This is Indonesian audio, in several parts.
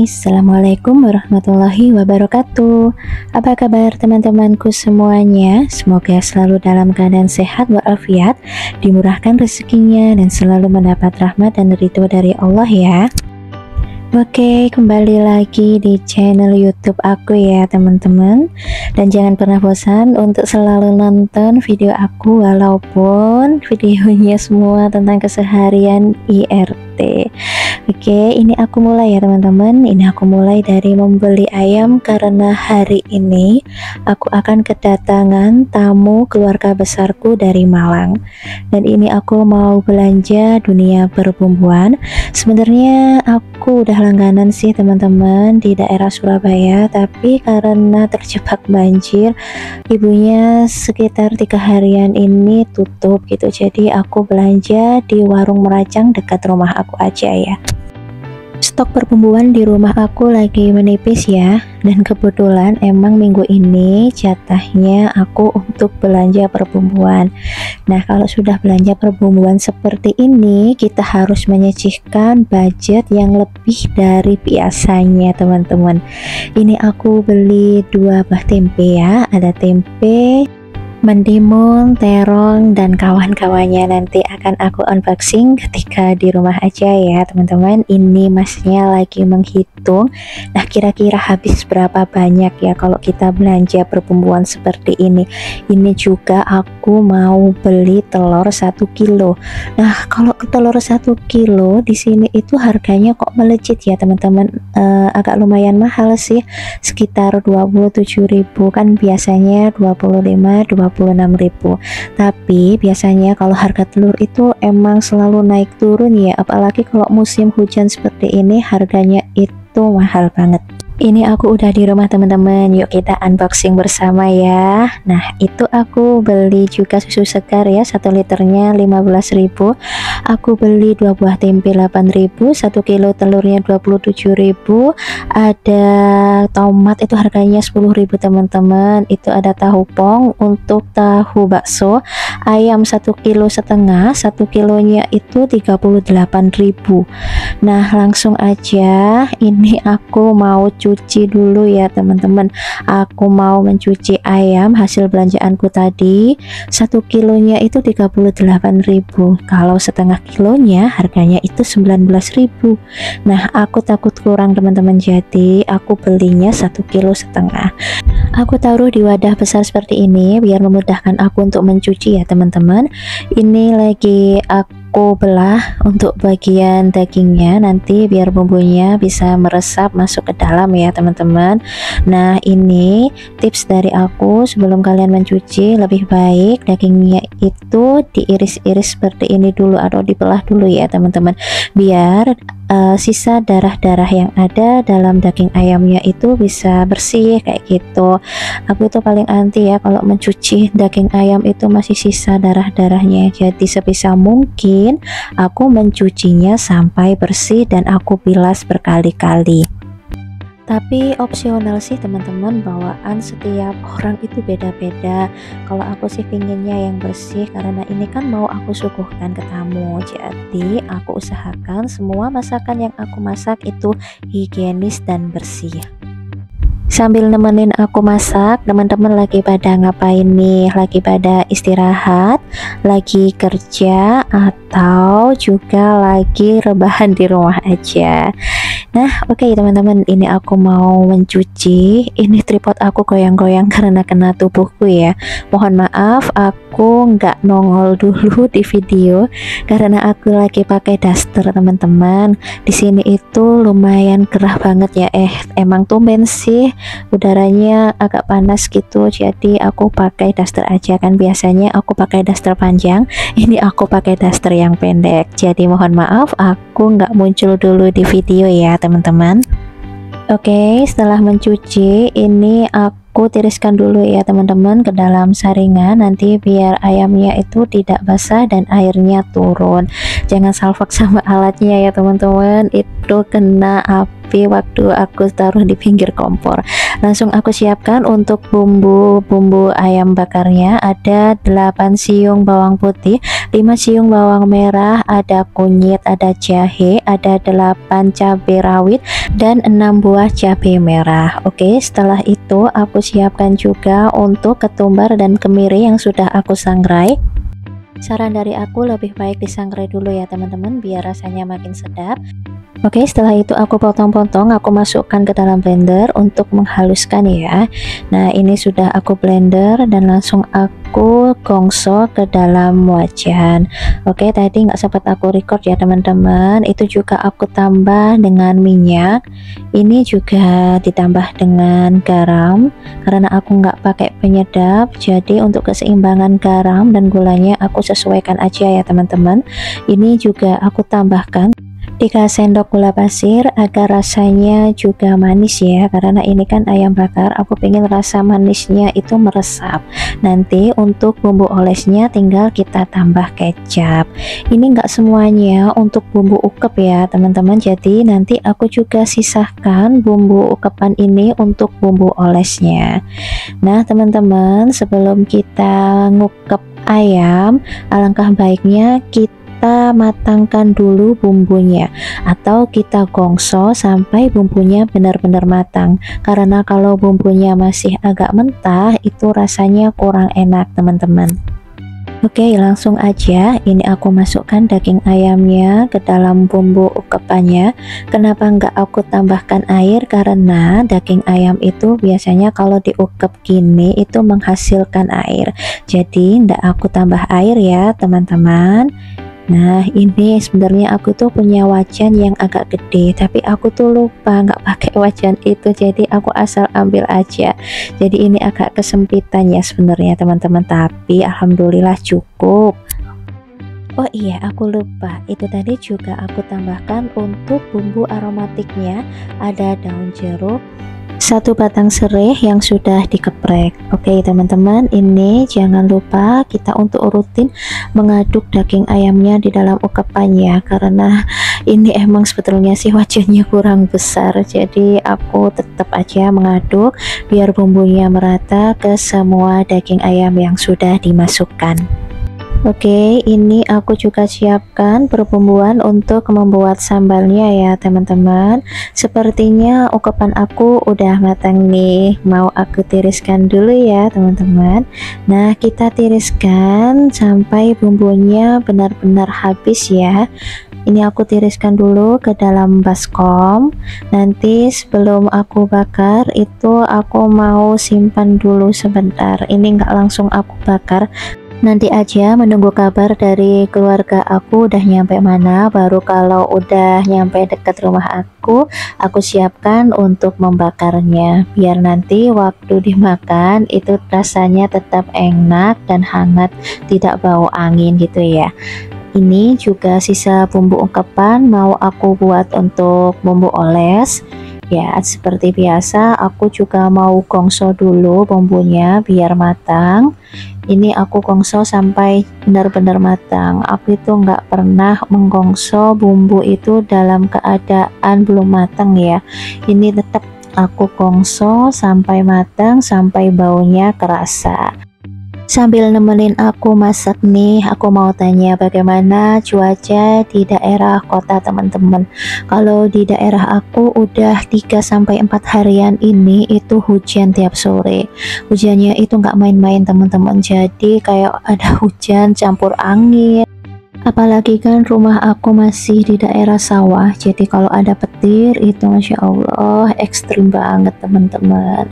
Assalamualaikum warahmatullahi wabarakatuh. Apa kabar teman-temanku semuanya? Semoga selalu dalam keadaan sehat walafiat, dimurahkan rezekinya dan selalu mendapat rahmat dan ridho dari Allah ya. Oke, kembali lagi di channel YouTube aku ya teman-teman. Dan jangan pernah bosan untuk selalu nonton video aku walaupun videonya semua tentang keseharian IRT. Oke, ini aku mulai ya teman-teman. Ini aku mulai dari membeli ayam karena hari ini aku akan kedatangan tamu keluarga besarku dari Malang. Dan ini aku mau belanja dunia perbumbuan. Sebenarnya aku udah langganan sih teman-teman di daerah Surabaya, tapi karena terjebak banjir, ibunya sekitar 3 harian ini tutup gitu. Jadi aku belanja di warung Meracang dekat rumah aku aja ya. Stok perbumbuan di rumah aku lagi menipis ya, dan kebetulan emang minggu ini jatahnya aku untuk belanja perbumbuan. Nah, kalau sudah belanja perbumbuan seperti ini, kita harus menyisihkan budget yang lebih dari biasanya teman-teman. Ini aku beli 2 buah tempe ya, ada tempe mentimun, terong, dan kawan-kawannya. Nanti akan aku unboxing ketika di rumah aja ya teman-teman. Ini masnya lagi menghitung, nah kira-kira habis berapa banyak ya kalau kita belanja perbumbuan seperti ini. Ini juga aku mau beli telur 1 kilo. Nah, kalau telur 1 kilo di sini itu harganya kok melejit ya teman-teman. Agak lumayan mahal sih, sekitar 27.000, kan biasanya 26.000. Tapi biasanya kalau harga telur itu emang selalu naik turun ya, apalagi kalau musim hujan seperti ini harganya itu mahal banget. Ini aku udah di rumah teman-teman, yuk kita unboxing bersama ya. Nah, itu aku beli juga susu segar ya, 1 liternya 15.000. Aku beli 2 buah tempe 8.000, 1 kilo telurnya 27.000. Ada tomat itu harganya 10.000 teman-teman. Itu ada tahu pong untuk tahu bakso, ayam 1,5 kilo, 1 kilonya itu 38.000. Nah, langsung aja ini aku mau cuci dulu ya teman-teman. Aku mau mencuci ayam hasil belanjaanku tadi. 1 kilonya itu 38.000. Kalau setengah kilonya harganya itu 19.000. Nah, aku takut kurang teman-teman, jadi aku belinya 1,5 kilo. Aku taruh di wadah besar seperti ini biar memudahkan aku untuk mencuci ya teman-teman. Ini lagi aku belah untuk bagian dagingnya, nanti biar bumbunya bisa meresap masuk ke dalam ya teman-teman. Nah, ini tips dari aku, sebelum kalian mencuci lebih baik dagingnya itu diiris-iris seperti ini dulu atau dibelah dulu ya teman-teman, biar sisa darah-darah yang ada dalam daging ayamnya itu bisa bersih kayak gitu. Aku itu paling anti ya kalau mencuci daging ayam itu masih sisa darah-darahnya, jadi sebisa mungkin aku mencucinya sampai bersih dan aku bilas berkali-kali. Tapi opsional sih teman-teman, bawaan setiap orang itu beda-beda. Kalau aku sih pinginnya yang bersih karena ini kan mau aku suguhkan ke tamu, jadi aku usahakan semua masakan yang aku masak itu higienis dan bersih. Sambil nemenin aku masak, teman-teman lagi pada ngapain nih? Lagi pada istirahat, lagi kerja, atau juga lagi rebahan di rumah aja? Nah, oke teman-teman, ini aku mau mencuci. Ini tripod aku goyang-goyang karena kena tubuhku ya. Mohon maaf, aku nggak nongol dulu di video karena aku lagi pakai daster teman-teman. Di sini itu lumayan gerah banget ya. Emang tumben sih udaranya agak panas gitu, jadi aku pakai daster aja. Kan biasanya aku pakai daster panjang, ini aku pakai daster yang pendek. Jadi mohon maaf, aku nggak muncul dulu di video ya teman-teman. Oke, setelah mencuci ini aku tiriskan dulu ya teman-teman ke dalam saringan, nanti biar ayamnya itu tidak basah dan airnya turun. Jangan salfok sama alatnya ya teman-teman, itu kena api api waktu aku taruh di pinggir kompor. Langsung aku siapkan untuk bumbu ayam bakarnya. Ada 8 siung bawang putih, 5 siung bawang merah, ada kunyit, ada jahe, ada 8 cabai rawit dan 6 buah cabai merah. Oke, setelah itu aku siapkan juga untuk ketumbar dan kemiri yang sudah aku sangrai. Saran dari aku lebih baik disangrai dulu ya teman-teman, biar rasanya makin sedap. Oke, setelah itu aku potong-potong, aku masukkan ke dalam blender untuk menghaluskan ya. Nah, ini sudah aku blender dan langsung aku gongso ke dalam wajan. Oke, tadi nggak sempat aku record ya teman-teman. Itu juga aku tambah dengan minyak. Ini juga ditambah dengan garam karena aku nggak pakai penyedap. Jadi untuk keseimbangan garam dan gulanya aku sesuaikan aja ya teman-teman. Ini juga aku tambahkan 3 sendok gula pasir agar rasanya juga manis ya, karena ini kan ayam bakar, aku pengen rasa manisnya itu meresap. Nanti untuk bumbu olesnya tinggal kita tambah kecap. Ini enggak semuanya untuk bumbu ukep ya teman-teman, jadi nanti aku juga sisahkan bumbu ukepan ini untuk bumbu olesnya. Nah teman-teman, sebelum kita ngukep ayam, alangkah baiknya kita matangkan dulu bumbunya atau kita gongso sampai bumbunya benar-benar matang, karena kalau bumbunya masih agak mentah itu rasanya kurang enak teman-teman. Oke, langsung aja ini aku masukkan daging ayamnya ke dalam bumbu ukepannya. Kenapa enggak aku tambahkan air, karena daging ayam itu biasanya kalau diukep gini itu menghasilkan air, jadi enggak aku tambah air ya teman-teman. Nah, ini sebenarnya aku tuh punya wajan yang agak gede, tapi aku tuh lupa nggak pakai wajan itu, jadi aku asal ambil aja. Jadi ini agak kesempitan ya sebenarnya teman-teman, tapi alhamdulillah cukup. Oh iya, aku lupa, itu tadi juga aku tambahkan untuk bumbu aromatiknya, ada daun jeruk, 1 batang serai yang sudah dikeprek. Oke teman-teman, ini jangan lupa kita untuk rutin mengaduk daging ayamnya di dalam ukepannya, karena ini emang sebetulnya sih wajannya kurang besar, jadi aku tetap aja mengaduk biar bumbunya merata ke semua daging ayam yang sudah dimasukkan. Oke, ini aku juga siapkan perbumbuan untuk membuat sambalnya ya teman-teman. Sepertinya ukepan aku udah matang nih, mau aku tiriskan dulu ya teman-teman. Nah, kita tiriskan sampai bumbunya benar-benar habis ya. Ini aku tiriskan dulu ke dalam baskom. Nanti sebelum aku bakar itu aku mau simpan dulu sebentar. Ini enggak langsung aku bakar, nanti aja menunggu kabar dari keluarga aku udah nyampe mana, baru kalau udah nyampe dekat rumah aku siapkan untuk membakarnya, biar nanti waktu dimakan itu rasanya tetap enak dan hangat, tidak bau angin gitu ya. Ini juga sisa bumbu ungkepan mau aku buat untuk bumbu oles. Ya, seperti biasa aku juga mau gongso dulu bumbunya biar matang. Ini aku gongso sampai benar-benar matang. Aku itu nggak pernah menggongso bumbu itu dalam keadaan belum matang ya. Ini tetap aku gongso sampai matang, sampai baunya kerasa. Sambil nemenin aku masak nih, aku mau tanya bagaimana cuaca di daerah kota teman-teman. Kalau di daerah aku udah 3-4 harian ini itu hujan tiap sore. Hujannya itu nggak main-main teman-teman, jadi kayak ada hujan campur angin. Apalagi kan rumah aku masih di daerah sawah, jadi kalau ada petir itu Masya Allah ekstrim banget teman-teman.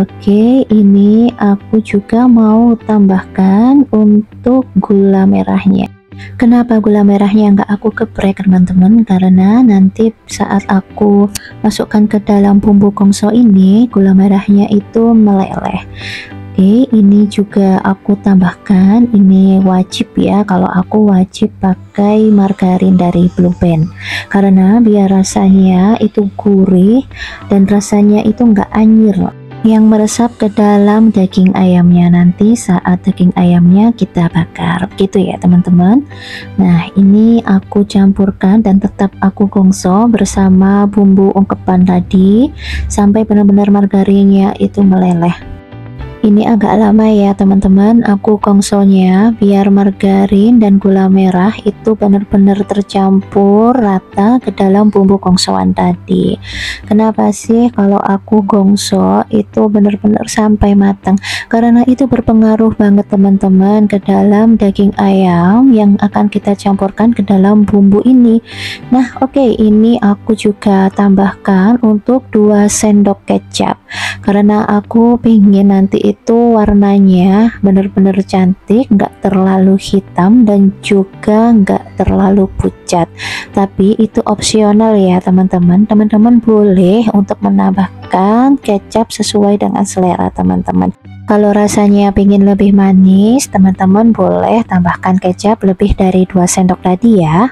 Oke, ini aku juga mau tambahkan untuk gula merahnya. Kenapa gula merahnya nggak aku geprek teman-teman, karena nanti saat aku masukkan ke dalam bumbu gongso ini gula merahnya itu meleleh. Oke, ini juga aku tambahkan, ini wajib ya, kalau aku wajib pakai margarin dari Blue Band, karena biar rasanya itu gurih dan rasanya itu nggak anyir. yang meresap ke dalam daging ayamnya nanti saat daging ayamnya kita bakar gitu ya teman-teman. Nah ini aku campurkan dan tetap aku gongso bersama bumbu ungkepan tadi sampai benar-benar margarinnya itu meleleh. Ini agak lama ya teman-teman, aku gongsonya biar margarin dan gula merah itu benar-benar tercampur rata ke dalam bumbu gongsoan tadi. Kenapa sih kalau aku gongso itu benar-benar sampai matang? Karena itu berpengaruh banget teman-teman ke dalam daging ayam yang akan kita campurkan ke dalam bumbu ini. Nah oke, ini aku juga tambahkan untuk 2 sendok kecap karena aku pengen nanti itu warnanya bener-bener cantik, nggak terlalu hitam dan juga nggak terlalu pucat. Tapi itu opsional ya teman-teman. Teman-teman boleh untuk menambahkan kecap sesuai dengan selera teman-teman. Kalau rasanya pengen lebih manis, teman-teman boleh tambahkan kecap lebih dari 2 sendok tadi ya.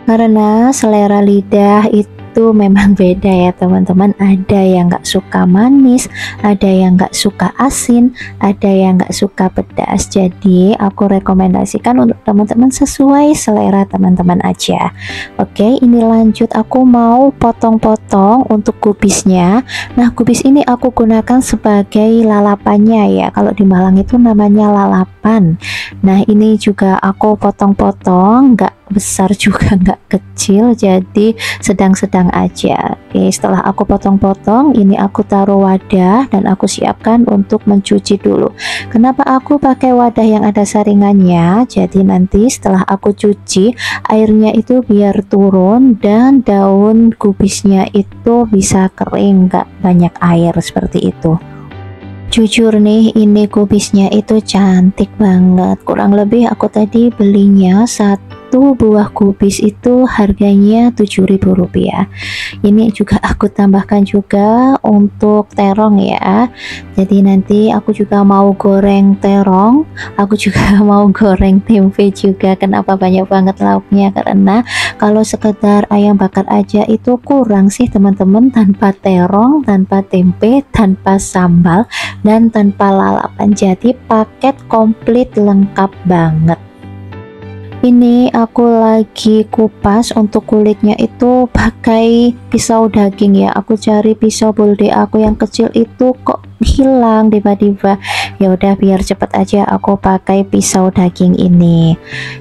Karena selera lidah itu memang beda ya teman-teman, ada yang nggak suka manis, ada yang nggak suka asin, ada yang nggak suka pedas. Jadi aku rekomendasikan untuk teman-teman sesuai selera teman-teman aja. Oke, ini lanjut aku mau potong-potong untuk kubisnya. Nah kubis ini aku gunakan sebagai lalapannya ya, kalau di Malang itu namanya lalapan. Nah ini juga aku potong-potong, nggak besar juga nggak kecil, jadi sedang-sedang aja. Oke, setelah aku potong-potong ini aku taruh wadah dan aku siapkan untuk mencuci dulu. Kenapa aku pakai wadah yang ada saringannya? Jadi nanti setelah aku cuci airnya itu biar turun dan daun kubisnya itu bisa kering, nggak banyak air seperti itu. Jujur nih ini kubisnya itu cantik banget, kurang lebih aku tadi belinya satu buah kubis itu harganya Rp7.000. Ini juga aku tambahkan juga untuk terong ya, jadi nanti aku juga mau goreng terong, aku juga mau goreng tempe juga. Kenapa banyak banget lauknya? Karena kalau sekedar ayam bakar aja itu kurang sih teman-teman, tanpa terong, tanpa tempe, tanpa sambal dan tanpa lalapan. Jadi paket komplit lengkap banget. Ini aku lagi kupas untuk kulitnya itu pakai pisau daging ya. Aku cari pisau bulde aku yang kecil itu kok hilang tiba-tiba. Ya udah biar cepet aja aku pakai pisau daging ini.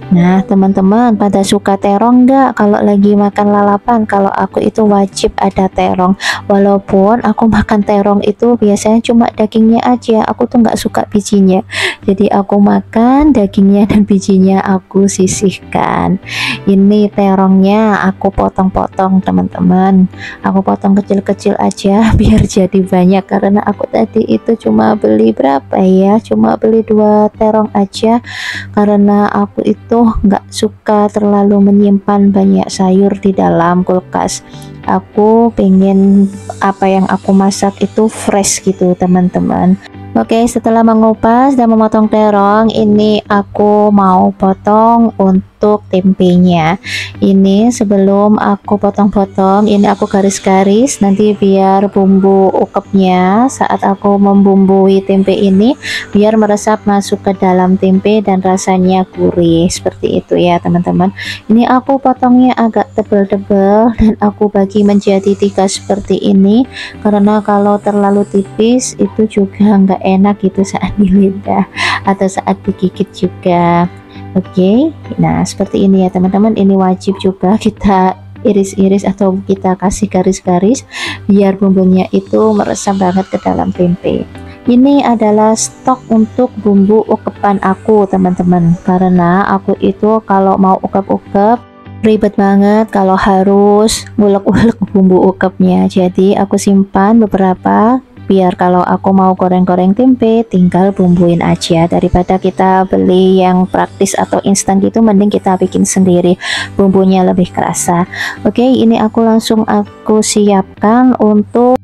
Nah teman-teman pada suka terong nggak kalau lagi makan lalapan? Kalau aku itu wajib ada terong, walaupun aku makan terong itu biasanya cuma dagingnya aja, aku tuh nggak suka bijinya. Jadi aku makan dagingnya dan bijinya aku sisihkan. Ini terongnya aku potong-potong teman-teman, aku potong kecil-kecil aja biar jadi banyak, karena aku tadi itu cuma beli berapa ya, cuma beli 2 terong aja, karena aku itu nggak suka terlalu menyimpan banyak sayur di dalam kulkas. Aku pengen apa yang aku masak itu fresh gitu teman-teman. Oke, setelah mengupas dan memotong terong, ini aku mau potong untuk tempenya. Ini sebelum aku potong-potong, ini aku garis-garis nanti biar bumbu ukepnya saat aku membumbui tempe ini biar meresap masuk ke dalam tempe dan rasanya gurih seperti itu ya teman-teman. Ini aku potongnya agak tebal-tebal dan aku bagi menjadi 3 seperti ini, karena kalau terlalu tipis itu juga nggak enak gitu saat di lidah atau saat digigit juga. Oke, nah seperti ini ya teman-teman. Ini wajib juga kita iris-iris atau kita kasih garis-garis biar bumbunya itu meresap banget ke dalam tempe. Ini adalah stok untuk bumbu ukepan aku teman-teman, karena aku itu kalau mau ukep-ukep ribet banget kalau harus ngulek-ngulek bumbu ukepnya. Jadi aku simpan beberapa biar kalau aku mau goreng-goreng tempe tinggal bumbuin aja, daripada kita beli yang praktis atau instan gitu, mending kita bikin sendiri, bumbunya lebih kerasa. Oke, ini aku langsung aku siapkan untuk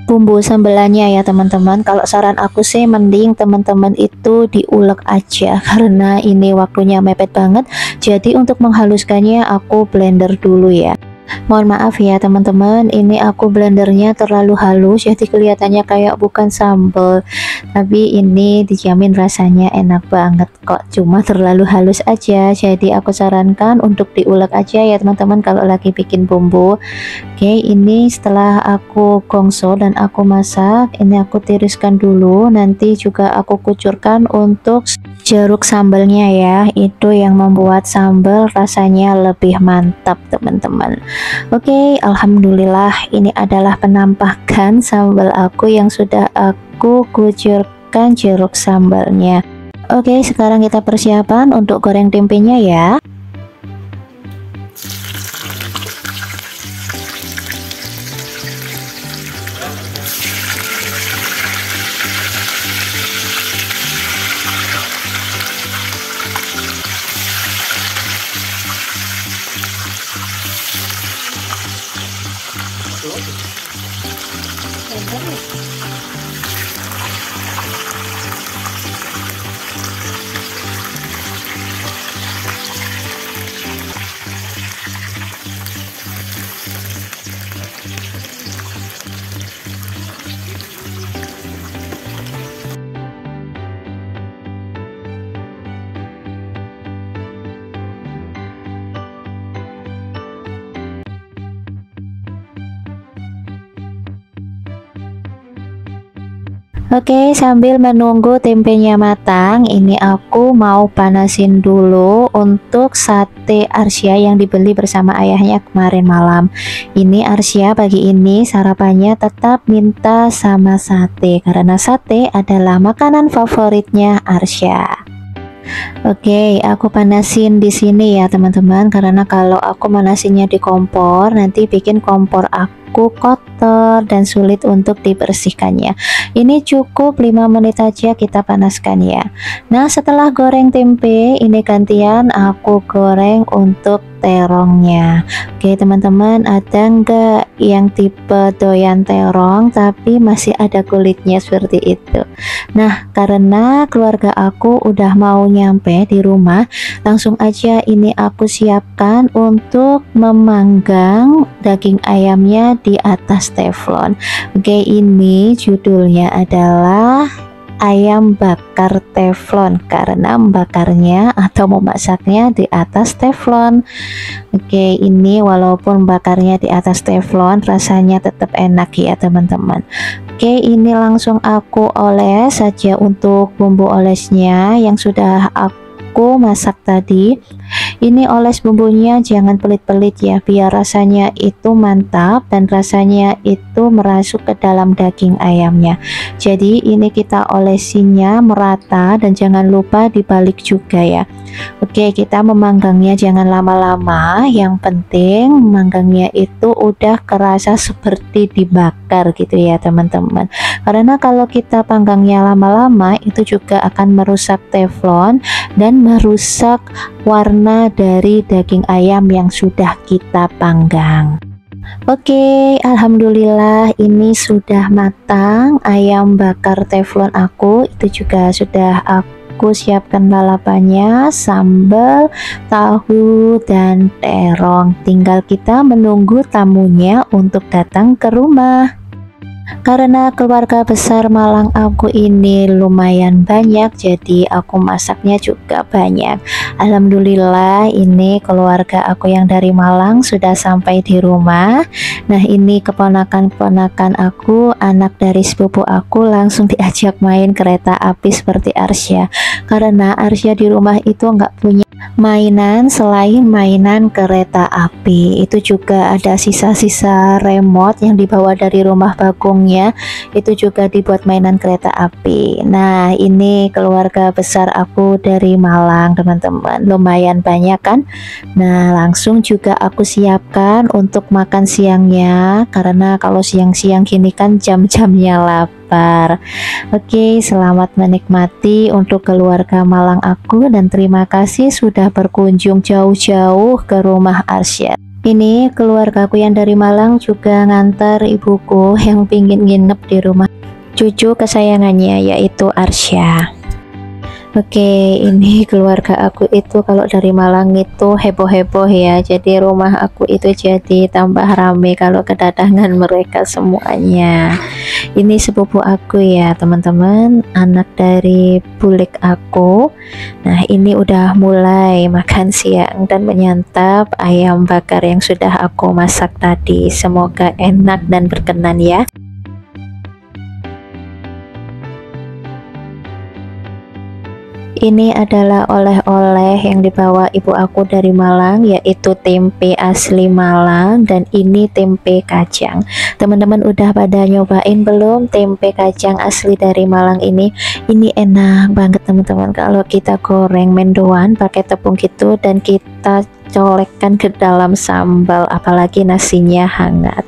bumbu sambelannya ya teman-teman. Kalau saran aku sih mending teman-teman itu diulek aja karena ini waktunya mepet banget. Jadi untuk menghaluskannya aku blender dulu ya. Mohon maaf ya teman-teman, ini aku blendernya terlalu halus jadi kelihatannya kayak bukan sambal, tapi ini dijamin rasanya enak banget kok, cuma terlalu halus aja. Jadi aku sarankan untuk diulek aja ya teman-teman kalau lagi bikin bumbu. Oke, ini setelah aku gongso dan aku masak, ini aku tiriskan dulu, nanti juga aku kucurkan untuk jeruk sambalnya ya, itu yang membuat sambal rasanya lebih mantap teman-teman. Oke, alhamdulillah ini adalah penampakan sambal aku yang sudah aku kucurkan jeruk sambalnya. Oke, sekarang kita persiapan untuk goreng tempenya ya. Oke, sambil menunggu tempenya matang, ini aku mau panasin dulu untuk sate Arsya yang dibeli bersama ayahnya kemarin malam. Ini Arsya pagi ini sarapannya tetap minta sama sate karena sate adalah makanan favoritnya Arsya. Oke, aku panasin di sini ya teman-teman, karena kalau aku manasinnya di kompor nanti bikin kompor aku kotor dan sulit untuk dibersihkannya. Ini cukup 5 menit aja kita panaskan ya. Nah, setelah goreng tempe, ini gantian aku goreng untuk terongnya. Oke teman-teman, ada enggak yang tipe doyan terong tapi masih ada kulitnya seperti itu? Nah, karena keluarga aku udah mau nyampe di rumah, langsung aja ini aku siapkan untuk memanggang daging ayamnya di atas teflon. Oke, ini judulnya adalah ayam bakar teflon karena membakarnya atau memasaknya di atas teflon. Oke, ini walaupun bakarnya di atas teflon rasanya tetap enak ya teman-teman. Oke, ini langsung aku oles saja untuk bumbu olesnya yang sudah aku masak tadi. Ini oles bumbunya jangan pelit-pelit ya, biar rasanya itu mantap dan rasanya itu merasuk ke dalam daging ayamnya. Jadi ini kita olesinnya merata dan jangan lupa dibalik juga ya. Oke, kita memanggangnya jangan lama-lama, yang penting manggangnya itu udah kerasa seperti dibakar gitu ya teman-teman. Karena kalau kita panggangnya lama-lama itu juga akan merusak teflon dan merusak warna dari daging ayam yang sudah kita panggang. Oke, alhamdulillah ini sudah matang ayam bakar teflon aku. Itu juga sudah aku siapkan lalapannya, sambal, tahu, dan terong. Tinggal kita menunggu tamunya untuk datang ke rumah. Karena keluarga besar Malang aku ini lumayan banyak, jadi aku masaknya juga banyak. Alhamdulillah ini keluarga aku yang dari Malang sudah sampai di rumah. Nah, ini keponakan-keponakan aku, anak dari sepupu aku langsung diajak main kereta api seperti Arsya. Karena Arsya di rumah itu nggak punya mainan selain mainan kereta api. Itu juga ada sisa-sisa remote yang dibawa dari rumah bagongnya, itu juga dibuat mainan kereta api. Nah, ini keluarga besar aku dari Malang teman-teman, lumayan banyak kan. Nah, langsung juga aku siapkan untuk makan siangnya, karena kalau siang-siang gini kan jam-jamnya lapar. Oke, selamat menikmati untuk keluarga Malang aku dan terima kasih sudah berkunjung jauh-jauh ke rumah Arsya. Ini keluargaku yang dari Malang juga ngantar ibuku yang pingin nginep di rumah cucu kesayangannya yaitu Arsya. Oke, ini keluarga aku itu kalau dari Malang itu heboh-heboh ya. Jadi rumah aku itu jadi tambah rame kalau kedatangan mereka semuanya. Ini sepupu aku ya, teman-teman, anak dari bulik aku. Nah, ini udah mulai makan siang dan menyantap ayam bakar yang sudah aku masak tadi. Semoga enak dan berkenan ya. Ini adalah oleh-oleh yang dibawa ibu aku dari Malang, yaitu tempe asli Malang, dan ini tempe kacang. Teman-teman udah pada nyobain belum tempe kacang asli dari Malang ini? Ini enak banget teman-teman, kalau kita goreng mendoan pakai tepung gitu dan kita colekkan ke dalam sambal, apalagi nasinya hangat.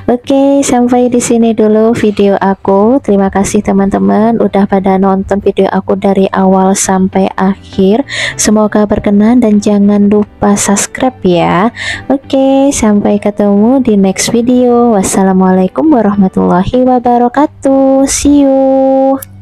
Oke, sampai di sini dulu video aku. Terima kasih teman-teman udah pada nonton video aku dari awal sampai akhir. Semoga berkenan dan jangan lupa subscribe ya. Oke, sampai ketemu di next video. Wassalamualaikum warahmatullahi wabarakatuh. See you.